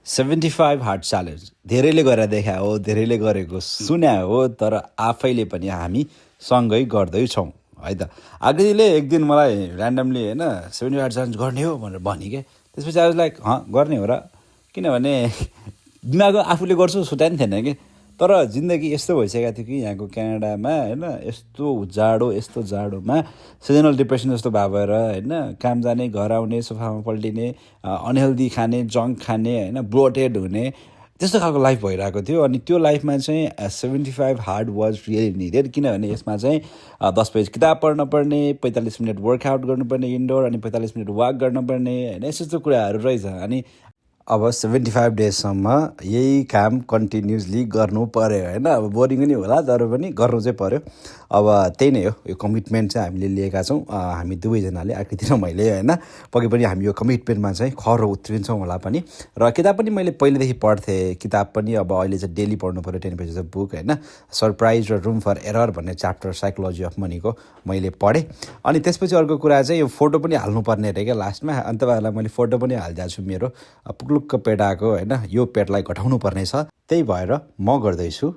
75 hard challenge धेरैले गरेर देखा हो, धेरैले गरेको सुन्या हो, तर आफैले पनि हामी सँगै गर्दैछौँ है त। आकृतिले एक दिन मलाई ऱ्यान्डमली होइन 75 हार्ड च्यालेन्ज गर्ने हो भनेर भन्यो क्या। त्यसपछि आई वाज लाइक गर्ने हो र, किनभने दिमागमा आफूले गर्छु सोचा नि थिएन कि। तर जिन्दगी यस्तो भइसकेको थियो कि यहाँको क्यानाडामा होइन, यस्तो जाडोमा सिजनल डिप्रेसन जस्तो भएर होइन, काम जाने घर आउने सोफामा पल्टिने, अनहेल्दी खाने, जङ्क खाने होइन, ब्लोटेड हुने, त्यस्तो खालको लाइफ भइरहेको थियो। अनि त्यो लाइफमा चाहिँ 75 हार्ड वाज रियली निडेड, किनभने यसमा चाहिँ 10 पेज किताब पढ्नुपर्ने, 45 मिनट वर्कआउट गर्नुपर्ने इन्डोर, अनि 45 मिनट वाक गर्नुपर्ने होइन, यस्तो यस्तो कुराहरू रहेछ। अनि अब 75 डेजसम्म यही काम कन्टिन्युसली गर्नु पऱ्यो होइन। अब बोरिङ पनि होला, तर पनि गर्नु चाहिँ पऱ्यो। अब त्यही नै हो, यो कमिटमेन्ट चाहिँ हामीले लिएका छौँ, हामी दुवैजनाले, आकृति र मैले होइन। पक्कै पनि हामी यो कमिटमेन्टमा चाहिँ खरो उत्रिन्छौँ होला पनि। र किताब पनि मैले पहिलेदेखि पढ्थेँ, किताब पनि अब अहिले चाहिँ डेली पढ्नु पऱ्यो 10 पेजेस अफ बुक होइन। सरप्राइज र रुम फर एरर भन्ने च्याप्टर साइकोलोजी अफ मनीको मैले पढेँ। अनि त्यसपछि अर्को कुरा चाहिँ यो फोटो पनि हाल्नुपर्ने अरे क्या लास्टमा। अनि तपाईँहरूलाई मैले फोटो पनि हालिदिएको छु मेरो पुग्लुक्क पेट आएको होइन, यो पेटलाई घटाउनु पर्ने छ, त्यही भएर म गर्दैछु।